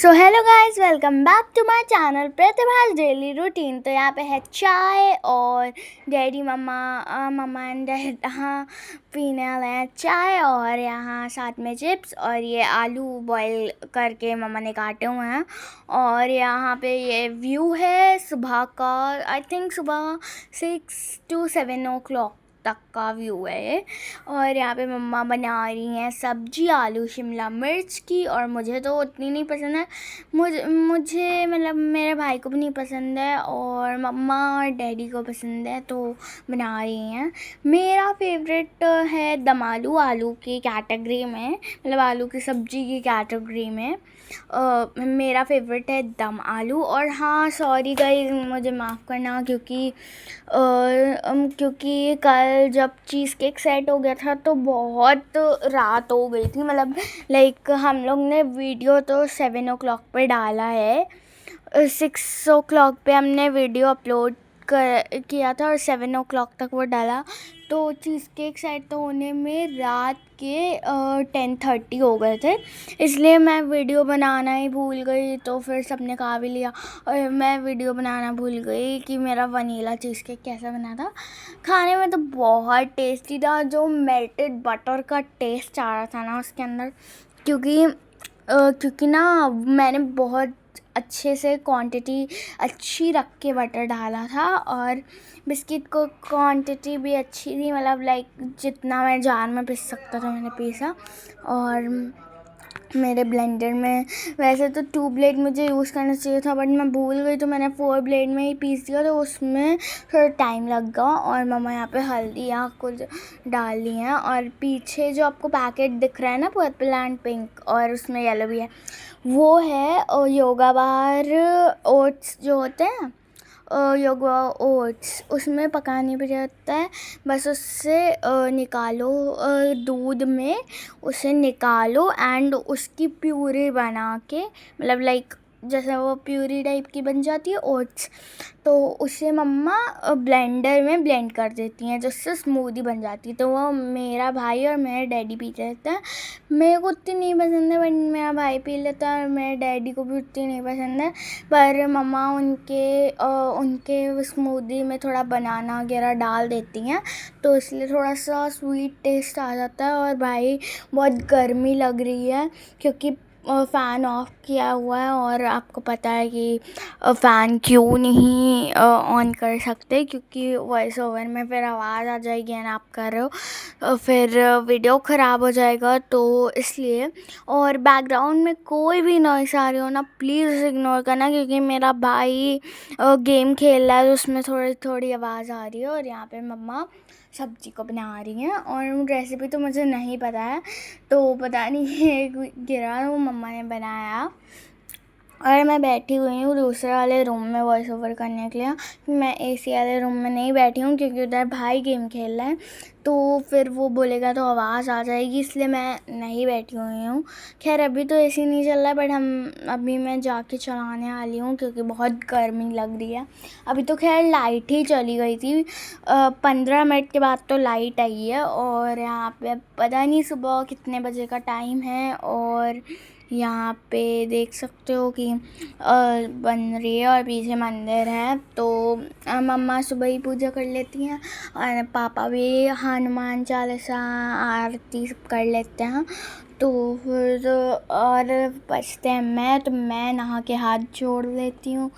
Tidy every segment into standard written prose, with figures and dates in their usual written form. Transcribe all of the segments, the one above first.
So hello guys, welcome back to my channel Pratibhas daily routine. तो यहाँ पे है चाय और डैडी मम्मा एंड डैड यहाँ पीने वाले हैं चाय, और यहाँ साथ में चिप्स और ये आलू बॉईल करके मम्मा ने काटे हुए हैं। और यहाँ पे ये व्यू है सुबह का, आई थिंक सुबह 6 to 7 o'clock तक का व्यू है ये। और यहाँ पे मम्मा बना रही हैं सब्जी आलू शिमला मिर्च की, और मुझे तो उतनी नहीं पसंद है। मुझे मतलब मेरे भाई को भी नहीं पसंद है, और मम्मा और डैडी को पसंद है तो बना रही हैं। मेरा फेवरेट है दम आलू, आलू की कैटेगरी में, मतलब आलू की सब्जी की कैटेगरी में मेरा फेवरेट है दम आलू। और हाँ, सॉरी गाइस, मुझे माफ़ करना क्योंकि कल जब चीज़ केक सेट हो गया था तो बहुत रात हो गई थी। मतलब लाइक हम लोग ने वीडियो तो 7 o'clock पे डाला है, 6 o'clock पे हमने वीडियो अपलोड किया था और 7 o'clock तक वो डाला। तो चीज़ केक सेट तो होने में रात के 10:30 हो गए थे, इसलिए मैं वीडियो बनाना ही भूल गई। तो फिर सबने खा भी लिया और मैं वीडियो बनाना भूल गई कि मेरा वनीला चीज़ केक कैसा बना था। खाने में तो बहुत टेस्टी था, जो मेल्टेड बटर का टेस्ट आ रहा था ना उसके अंदर, क्योंकि ना मैंने बहुत अच्छे से क्वांटिटी अच्छी रख के बटर डाला था, और बिस्किट को क्वांटिटी भी अच्छी थी, मतलब लाइक जितना मैं जार में पीस सकता था मैंने पीसा। और मेरे ब्लेंडर में वैसे तो 2 ब्लेड मुझे यूज़ करना चाहिए था, बट मैं भूल गई तो मैंने 4 ब्लेड में ही पीस दिया, तो उसमें थोड़ा टाइम लग गया। और मम्मा यहाँ पे हल्दी यहाँ कुछ डाल ली हैं, और पीछे जो आपको पैकेट दिख रहा है ना पर्पल एंड पिंक, और उसमें येलो भी है, वो है योगा बार ओट्स जो होते हैं, योगा ओट्स, उसमें पकाने भी रहता है। बस उससे निकालो, दूध में उसे निकालो एंड उसकी प्यूरी बना के, मतलब लाइक जैसे वो प्यूरी टाइप की बन जाती है ओट्स, तो उसे मम्मा ब्लेंडर में ब्लेंड कर देती हैं, जिससे स्मूदी बन जाती है। तो वो मेरा भाई और मेरे डैडी पीते रहते हैं। मेरे को उतनी नहीं पसंद है, बट मेरा भाई पी लेता है, और मेरे डैडी को भी उतनी नहीं पसंद है। पर मम्मा उनके स्मूदी में थोड़ा बनाना वगैरह डाल देती हैं, तो इसलिए थोड़ा सा स्वीट टेस्ट आ जाता है। और भाई बहुत गर्मी लग रही है क्योंकि फ़ैन ऑफ किया हुआ है, और आपको पता है कि फ़ैन क्यों नहीं ऑन कर सकते, क्योंकि वॉइस ओवर में फिर आवाज़ आ जाएगी एंड आप कर रहे हो फिर वीडियो ख़राब हो जाएगा, तो इसलिए। और बैकग्राउंड में कोई भी नॉइस आ रही हो ना, प्लीज़ इग्नोर करना, क्योंकि मेरा भाई गेम खेल रहा है तो उसमें थोड़ी थोड़ी आवाज़ आ रही है। और यहाँ पे मम्मा सब्जी को बना रही हैं, और रेसिपी तो मुझे नहीं पता है, तो पता नहीं ये गिरा वो मम्मा ने बनाया। और मैं बैठी हुई हूँ दूसरे वाले रूम में वॉइस ओवर करने के लिए। मैं एसी वाले रूम में नहीं बैठी हूँ क्योंकि उधर भाई गेम खेल रहा है, तो फिर वो बोलेगा तो आवाज़ आ जाएगी, इसलिए मैं नहीं बैठी हुई हूँ। खैर अभी तो एसी नहीं चल रहा है, बट अभी मैं जाके चलाने वाली हूँ क्योंकि बहुत गर्मी लग रही है। अभी तो खैर लाइट ही चली गई थी, 15 मिनट के बाद तो लाइट आई है। और यहाँ पे पता नहीं सुबह कितने बजे का टाइम है, और यहाँ पे देख सकते हो कि बन रही है और पीछे मंदिर है। तो मम्मा सुबह ही पूजा कर लेती हैं, और पापा भी हनुमान चालीसा आरती सब कर लेते हैं। तो फिर और बचते हैं तो मैं नहा के हाथ जोड़ लेती हूँ,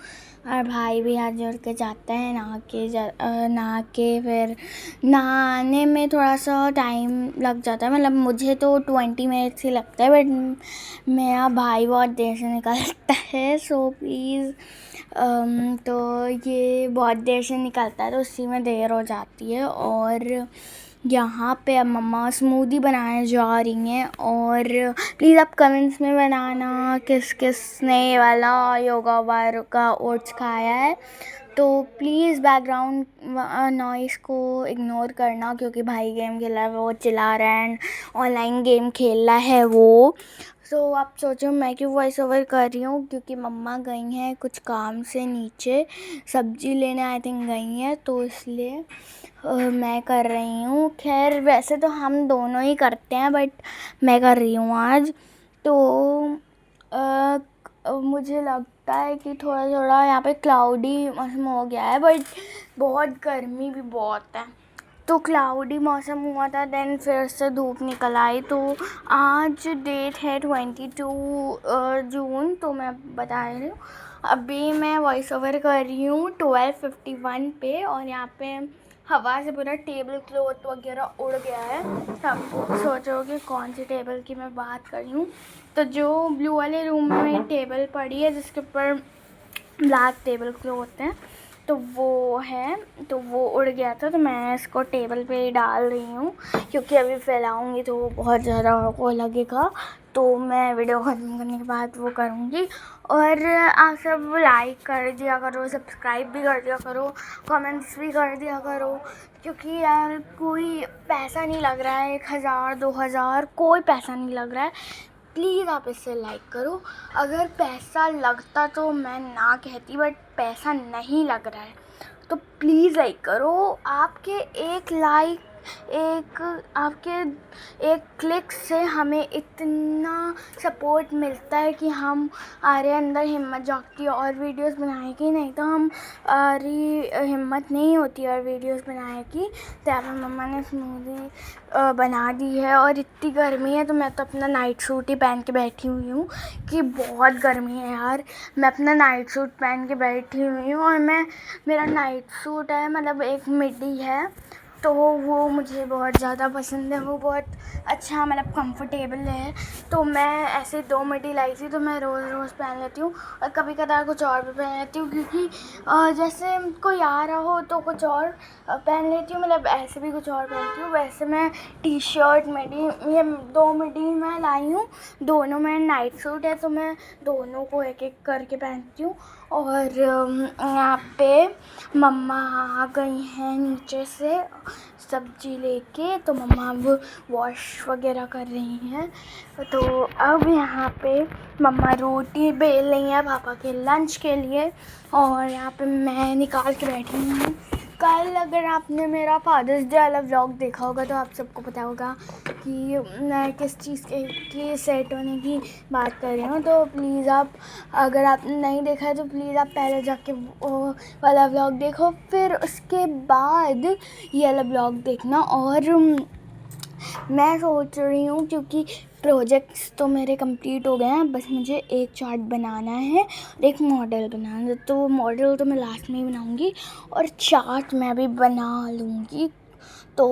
और भाई भी हाथ जोड़ के जाता है नहा के फिर नहाने में थोड़ा सा टाइम लग जाता है, मतलब मुझे तो 20 मिनट्स ही लगता है, बट मेरा भाई बहुत देर से निकलता है। सो प्लीज़ तो ये बहुत देर से निकलता है तो उसी में देर हो जाती है। और यहाँ पे अब मम्मा स्मूदी बनाने जा रही हैं, और प्लीज़ आप कमेंट्स में बनाना किस किस ने ये वाला योगा बार का ओट्स खाया है। तो प्लीज़ बैकग्राउंड नॉइस को इग्नोर करना, क्योंकि भाई गेम खेल रहा है, वो चिल्ला रहा है एंड ऑनलाइन गेम खेल रहा है वो। सो आप सोचो मैं क्यों वॉइस ओवर कर रही हूँ, क्योंकि मम्मा गई हैं कुछ काम से नीचे, सब्जी लेने आई थिंक गई हैं, तो इसलिए मैं कर रही हूँ। खैर वैसे तो हम दोनों ही करते हैं, बट मैं कर रही हूँ आज। तो मुझे लगता है कि थोड़ा थोड़ा यहाँ पे क्लाउडी मौसम हो गया है, बट बहुत गर्मी भी बहुत है। तो क्लाउडी मौसम हुआ था, देन फिर से धूप निकल आई। तो आज डेट है 22 जून। तो मैं बता रही हूँ, अभी मैं वॉइस ओवर कर रही हूँ 12:51 पे, और यहाँ पे हवा से पूरा टेबल क्लॉथ वगैरह उड़ गया है। सब सोचोगे कौन सी टेबल की मैं बात कर रही हूँ। तो जो ब्लू वाले रूम में मेरी टेबल पड़ी है, जिसके ऊपर ब्लैक टेबल क्लॉथ हैं, तो वो है, तो वो उड़ गया था। तो मैं इसको टेबल पे ही डाल रही हूँ, क्योंकि अभी फैलाऊंगी तो बहुत ज़्यादा वो लगेगा। तो मैं वीडियो ख़त्म करने के बाद वो करूँगी। और आप सब लाइक कर दिया करो, सब्सक्राइब भी कर दिया करो, कमेंट्स भी कर दिया करो, क्योंकि यार कोई पैसा नहीं लग रहा है, 1000 2000 कोई पैसा नहीं लग रहा है। प्लीज़ आप इससे लाइक करो। अगर पैसा लगता तो मैं ना कहती, बट पैसा नहीं लग रहा है, तो प्लीज़ लाइक करो। आपके एक लाइक, आपके एक क्लिक से हमें इतना सपोर्ट मिलता है कि हमारे अंदर हिम्मत जागती है और वीडियोस बनाने की। नहीं तो हमारी हिम्मत नहीं होती और वीडियोस बनाने की। तो यहाँ पर मम्मा ने स्मूदी बना दी है, और इतनी गर्मी है तो मैं तो अपना नाइट सूट ही पहन के बैठी हुई हूँ कि बहुत गर्मी है यार। मैं अपना नाइट सूट पहन के बैठी हुई हूँ, और मेरा नाइट सूट है, मतलब एक मिडी है, तो वो मुझे बहुत ज़्यादा पसंद है। वो बहुत अच्छा, मतलब कंफर्टेबल है। तो मैं ऐसे 2 मिडी लाई थी, तो मैं रोज़ रोज़ पहन लेती हूँ, और कभी कदार कुछ और भी पहन लेती हूँ, क्योंकि जैसे कोई आ रहा हो तो कुछ और पहन लेती हूँ, मतलब ऐसे भी कुछ और पहनती हूँ। वैसे मैं टी शर्ट मिडी, ये 2 मिडी मैं लाई हूँ, दोनों में नाइट सूट है, तो मैं दोनों को एक एक करके पहनती हूँ। और यहाँ पे मम्मा आ गई हैं नीचे से सब्जी लेके, तो मम्मा अब वॉश वगैरह कर रही हैं। तो अब यहाँ पे मम्मा रोटी बेल रही हैं पापा के लंच के लिए, और यहाँ पे मैं निकाल के बैठी हूँ। कल अगर आपने मेरा फादर्स डे वाला व्लॉग देखा होगा तो आप सबको पता होगा कि मैं किस चीज़ के सेट होने की बात कर रही हूँ। तो प्लीज़ आप, अगर आपने नहीं देखा है तो प्लीज़ आप पहले जाके वो वाला व्लॉग देखो, फिर उसके बाद ये वाला व्लॉग देखना। और मैं सोच रही हूँ, क्योंकि प्रोजेक्ट्स तो मेरे कंप्लीट हो गए हैं, बस मुझे एक चार्ट बनाना है और एक मॉडल बनाना है। तो मॉडल तो मैं लास्ट में ही बनाऊँगी, और चार्ट मैं भी बना लूँगी। तो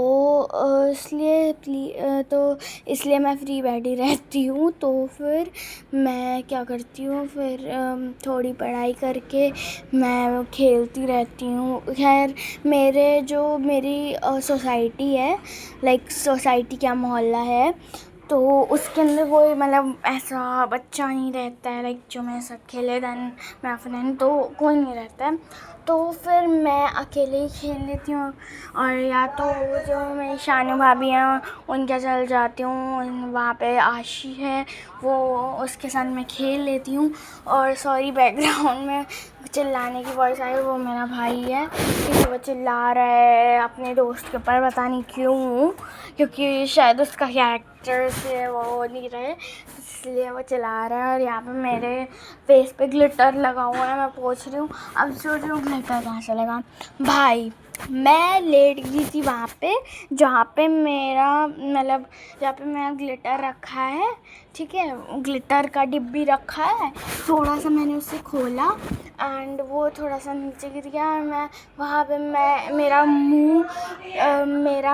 इसलिए मैं फ्री बैठी रहती हूँ। तो फिर मैं क्या करती हूँ, फिर थोड़ी पढ़ाई करके मैं खेलती रहती हूँ। खैर मेरी सोसाइटी है, लाइक सोसाइटी क्या मोहल्ला है, तो उसके अंदर कोई मतलब ऐसा बच्चा नहीं रहता है, लाइक जो मेरे साथ खेले। देन मेरा फ्रेंड तो कोई नहीं रहता है, तो फिर मैं अकेले ही खेल लेती हूँ। और या तो जो मेरी शानू भाभी हैं उनके चल जाती हूँ, वहाँ पे आशी है, वो उसके साथ मैं खेल लेती हूँ। और सॉरी बैकग्राउंड में चिल्लाने की वॉइस आई, वो मेरा भाई है, क्योंकि वो चिल्ला रहा है अपने दोस्त के ऊपर, पता नहीं क्यों, क्योंकि शायद उसका कैरेक्टर से वो नहीं रहे, इसलिए वो चिल्ला रहा है। और यहाँ पे मेरे फेस पे ग्लिटर लगा हुआ है, मैं पोंछ रही हूँ। अब सोच रही हूँ ग्लिटर कहाँ से लगा। भाई मैं लेट गई थी वहाँ पे, जहाँ पे मेरा ग्लिटर रखा है, ठीक है, ग्लिटर का डिब्बी रखा है। थोड़ा सा मैंने उसे खोला एंड वो थोड़ा सा नीचे गिर गया, और मैं वहाँ पे मेरा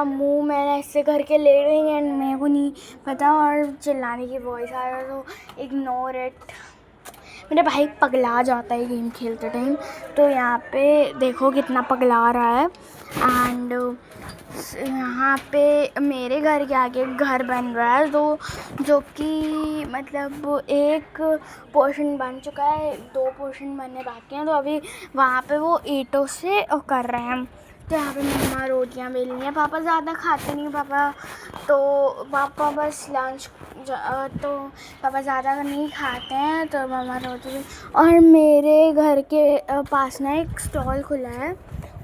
मुंह मैंने ऐसे करके ले रही एंड मेरे को नहीं पता, और चिल्लाने की वॉइस आ रहा, तो इग्नोर इट। मेरा भाई पगला जाता है गेम खेलते टाइम, तो यहाँ पे देखो कितना पगला रहा है। एंड यहाँ पे मेरे घर के आगे घर बन रहा है, तो जो कि मतलब एक पोर्शन बन चुका है, 2 पोर्शन बनने बाकी हैं। तो अभी वहाँ पे वो ईंटों से कर रहे हैं। तो यहाँ पे मम्मा रोटियाँ बेल रही हैं। पापा ज़्यादा खाते नहीं, पापा बस लंच, तो पापा ज़्यादा नहीं खाते हैं, तो मम्मा रोटी। और मेरे घर के पास ना एक स्टॉल खुला है,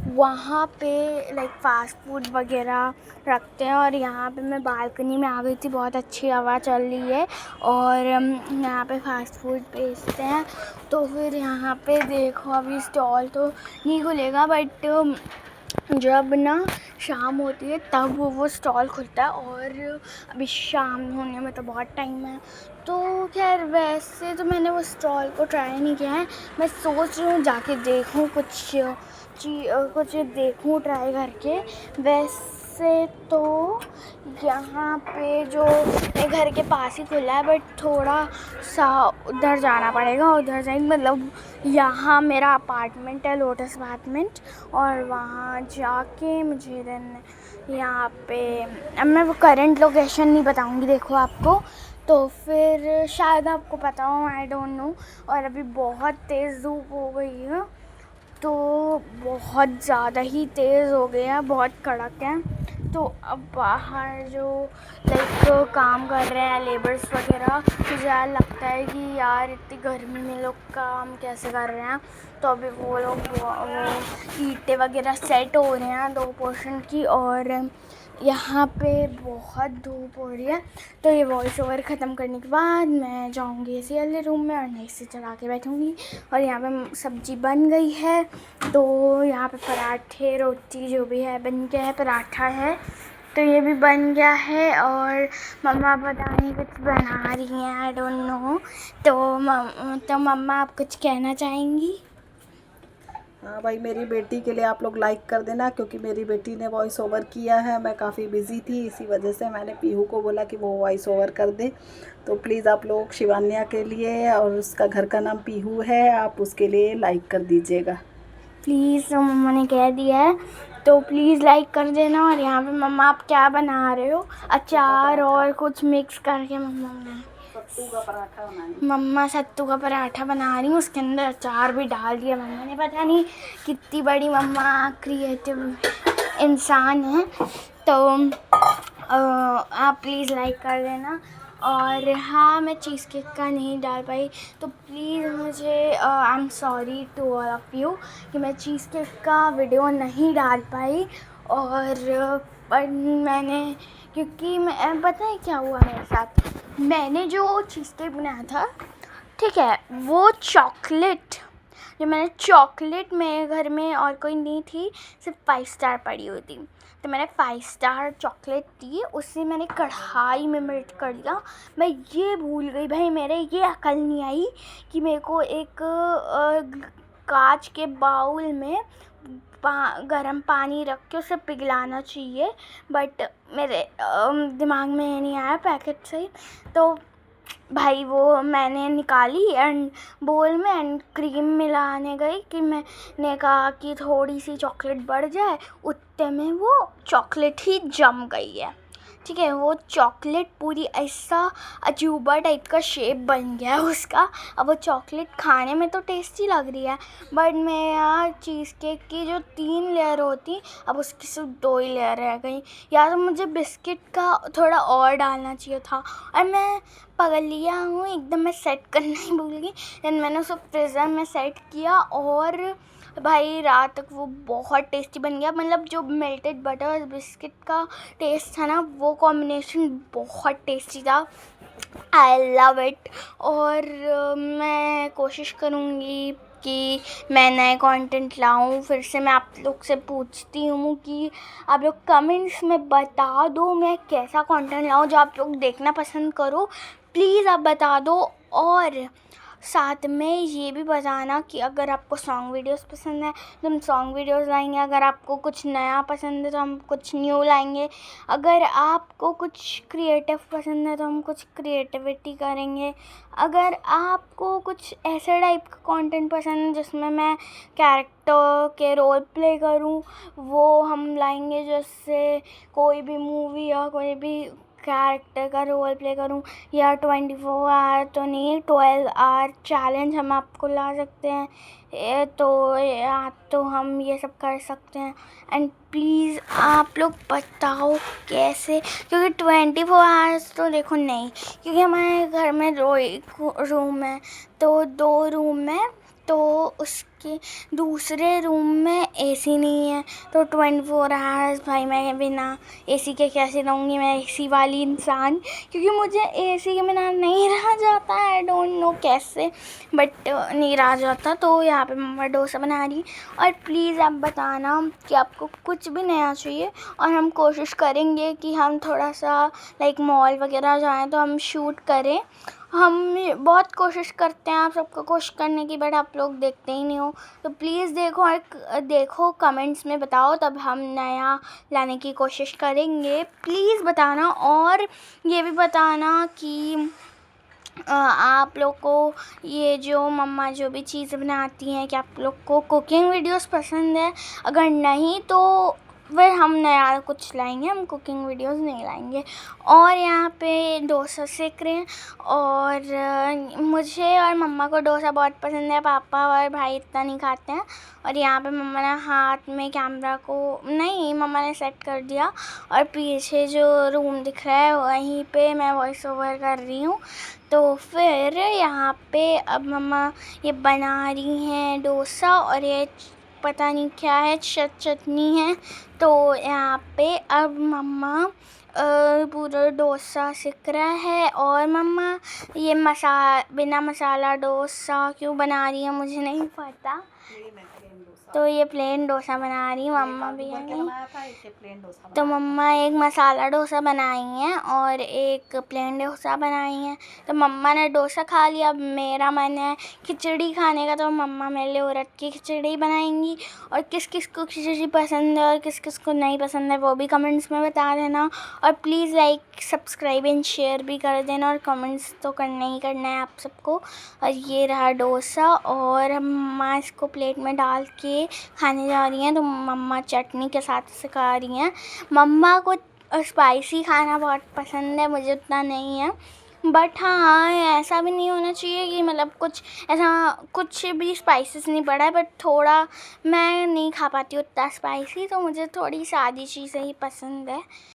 वहाँ पे लाइक फ़ास्ट फूड वगैरह रखते हैं। और यहाँ पे मैं बालकनी में आ गई थी, बहुत अच्छी हवा चल रही है और यहाँ पे फ़ास्ट फूड बेचते हैं। तो फिर यहाँ पे देखो अभी स्टॉल तो नहीं खुलेगा, बट जब ना शाम होती है तब वो स्टॉल खुलता है। और अभी शाम होने में तो बहुत टाइम है, तो खैर वैसे तो मैंने वो स्टॉल को ट्राई नहीं किया है। मैं सोच रही हूँ जाके देखूँ, कुछ देखूँ ट्राई करके। वैसे तो यहाँ पे जो मेरे घर के पास ही खुला है, बट थोड़ा सा उधर जाना पड़ेगा, उधर जाएंगे मतलब यहाँ मेरा अपार्टमेंट है, लोटस अपार्टमेंट, और वहाँ जाके मुझे देन यहाँ पे अब मैं वो करंट लोकेशन नहीं बताऊँगी देखो आपको, तो फिर शायद आपको पता हो, आई डोंट नो। और अभी बहुत तेज़ धूप हो गई है, तो बहुत ज़्यादा ही तेज़ हो गया है, बहुत कड़क है। तो अब बाहर जो लाइक काम कर रहे हैं लेबर्स वगैरह, मुझे यार लगता है कि यार इतनी गर्मी में लोग काम कैसे कर रहे हैं। तो अभी वो लोग वो ईंटें वगैरह सेट हो रहे हैं 2 पोर्शन की, और यहाँ पे बहुत धूप हो रही है। तो ये वॉइस ओवर ख़त्म करने के बाद मैं जाऊँगी एसी वाले रूम में और एसी चला के बैठूँगी। और यहाँ पे सब्ज़ी बन गई है, तो यहाँ पे पराठे रोटी जो भी है बन गया है, पराठा है तो ये भी बन गया है। और मम्मा पता नहीं कुछ बना रही हैं, आई डोंट नो। तो मम्मा आप कुछ कहना चाहेंगी? हाँ भाई, मेरी बेटी के लिए आप लोग लाइक कर देना, क्योंकि मेरी बेटी ने वॉइस ओवर किया है। मैं काफ़ी बिज़ी थी, इसी वजह से मैंने पीहू को बोला कि वो वॉइस ओवर कर दे। तो प्लीज़ आप लोग शिवान्या के लिए, और उसका घर का नाम पीहू है, आप उसके लिए लाइक कर दीजिएगा प्लीज़। तो मम्मा ने कह दिया है तो प्लीज़ लाइक कर देना। और यहाँ पे मम्मा आप क्या बना रहे हो? अचार और कुछ मिक्स करके सत्तू का पराठा बनाएंगे। मम्मा सत्तू का पराठा बना रही हूँ, उसके अंदर अचार भी डाल दिया मम्मा ने। पता नहीं कितनी बड़ी मम्मा क्रिएटिव इंसान है। तो आप प्लीज़ लाइक कर देना। और हाँ, मैं चीज़ केक का नहीं डाल पाई, तो प्लीज़ मुझे I am sorry to all of you कि मैं चीज़ केक का वीडियो नहीं डाल पाई। और पर मैंने, क्योंकि मैं पता है क्या हुआ मेरे साथ, मैंने जो चीज़ केक बनाया था, ठीक है, वो चॉकलेट, जो मैंने चॉकलेट मेरे घर में और कोई नहीं थी, सिर्फ 5 स्टार पड़ी हुई थी, तो मैंने 5 स्टार चॉकलेट दी, उससे मैंने कढ़ाई में मेल्ट कर दिया। मैं ये भूल गई भाई, मेरे ये अकल नहीं आई कि मेरे को एक कांच के बाउल में गर्म पानी रख के उसे पिघलाना चाहिए, बट मेरे दिमाग में ये नहीं आया पैकेट से ही। तो भाई वो मैंने निकाली एंड बोल में एंड क्रीम मिलाने गई कि मैंने कहा कि थोड़ी सी चॉकलेट बढ़ जाए, उतने में वो चॉकलेट ही जम गई है। ठीक है, वो चॉकलेट पूरी ऐसा अजूबा टाइप का शेप बन गया है उसका। अब वो चॉकलेट खाने में तो टेस्टी लग रही है, बट मैं यार चीज़ केक की जो 3 लेयर होती, अब उसकी सिर्फ 2 ही लेयर रह गई। या तो मुझे बिस्किट का थोड़ा और डालना चाहिए था, और मैं पगलिया हूँ एकदम, मैं सेट करना ही भूल गई। देन मैंने उसे फ्रीज़र में सेट किया, और भाई रात तक वो बहुत टेस्टी बन गया। मतलब जो मेल्टेड बटर और बिस्किट का टेस्ट था ना, वो कॉम्बिनेशन बहुत टेस्टी था। I love it. और मैं कोशिश करूँगी कि मैं नए कंटेंट लाऊं। फिर से मैं आप लोग से पूछती हूँ कि आप लोग कमेंट्स में बता दो मैं कैसा कंटेंट लाऊं जो आप लोग देखना पसंद करो, प्लीज़ आप बता दो। और साथ में ये भी बताना कि अगर आपको सॉन्ग वीडियोस पसंद है तो हम सॉन्ग वीडियोस लाएंगे, अगर आपको कुछ नया पसंद है तो हम कुछ न्यू लाएंगे, अगर आपको कुछ क्रिएटिव पसंद है तो हम कुछ क्रिएटिविटी करेंगे, अगर आपको कुछ ऐसे टाइप का कंटेंट पसंद है जिसमें मैं कैरेक्टर के रोल प्ले करूं, वो हम लाएंगे। जैसे कोई भी मूवी या कोई भी कैरेक्टर का रोल प्ले करूं, या 24 आवर तो नहीं, 12 आवर चैलेंज हम आपको ला सकते हैं, या तो हम ये सब कर सकते हैं। एंड प्लीज़ आप लोग बताओ कैसे, क्योंकि 24 आवर्स तो देखो नहीं, क्योंकि हमारे घर में 2 रूम है, तो 2 रूम में तो उसके दूसरे रूम में एसी नहीं है, तो 24 आवर्स भाई मैं बिना एसी के कैसे रहूँगी। मैं एसी वाली इंसान, क्योंकि मुझे एसी के बिना नहीं रहा जाता। आई डोंट नो कैसे, बट नहीं रहा जाता। तो यहाँ पे मम्मा डोसा बना रही। और प्लीज़ आप बताना कि आपको कुछ भी नया चाहिए, और हम कोशिश करेंगे कि हम थोड़ा सा लाइक मॉल वगैरह जाएँ तो हम शूट करें। हम बहुत कोशिश करते हैं आप सबको कोशिश करने की, बट आप लोग देखते ही नहीं हो। तो प्लीज़ देखो और देखो, कमेंट्स में बताओ, तब हम नया लाने की कोशिश करेंगे। प्लीज़ बताना, और ये भी बताना कि आप लोग को ये जो मम्मा जो भी चीज़ें बनाती हैं, कि आप लोग को कुकिंग वीडियोस पसंद है। अगर नहीं तो फिर हम नया कुछ लाएंगे, हम कुकिंग वीडियोस नहीं लाएंगे। और यहाँ पे डोसा सेक रहे हैं, और मुझे और मम्मा को डोसा बहुत पसंद है। पापा और भाई इतना नहीं खाते हैं। और यहाँ पे मम्मा ने हाथ में कैमरा को नहीं, मम्मा ने सेट कर दिया, और पीछे जो रूम दिख रहा है वहीं पे मैं वॉइस ओवर कर रही हूँ। तो फिर यहाँ पे अब मम्मा ये बना रही हैं डोसा, और ये पता नहीं क्या है, चटनी है। तो यहाँ पे अब मम्मा पूरा डोसा सेक रहा है। और मम्मा ये बिना मसाला डोसा क्यों बना रही है मुझे नहीं पता। तो ये प्लेन डोसा बना रही है मम्मा भी है। तो मम्मा एक मसाला डोसा बनाई हैं और एक प्लेन डोसा बनाई हैं। तो मम्मा ने डोसा खा लिया, अब मेरा मन है खिचड़ी खाने का, तो मम्मा मेरे लिए उड़द की खिचड़ी बनाएंगी। और किस किस को खिचड़ी पसंद है और किस किस को नहीं पसंद है वो भी कमेंट्स में बता देना। और please like subscribe and share भी कर देना, और कमेंट्स तो करना ही करना है आप सबको। और ये रहा डोसा, और मम्मा इसको प्लेट में डाल के खाने जा रही हैं। तो मम्मा चटनी के साथ सिखा रही हैं। मम्मा को स्पाइसी खाना बहुत पसंद है, मुझे उतना नहीं है। बट हाँ, ऐसा भी नहीं होना चाहिए कि मतलब कुछ भी स्पाइसेस नहीं पड़ा है, बट थोड़ा मैं नहीं खा पाती उतना स्पाइसी, तो मुझे थोड़ी सादी चीज़ें ही पसंद है।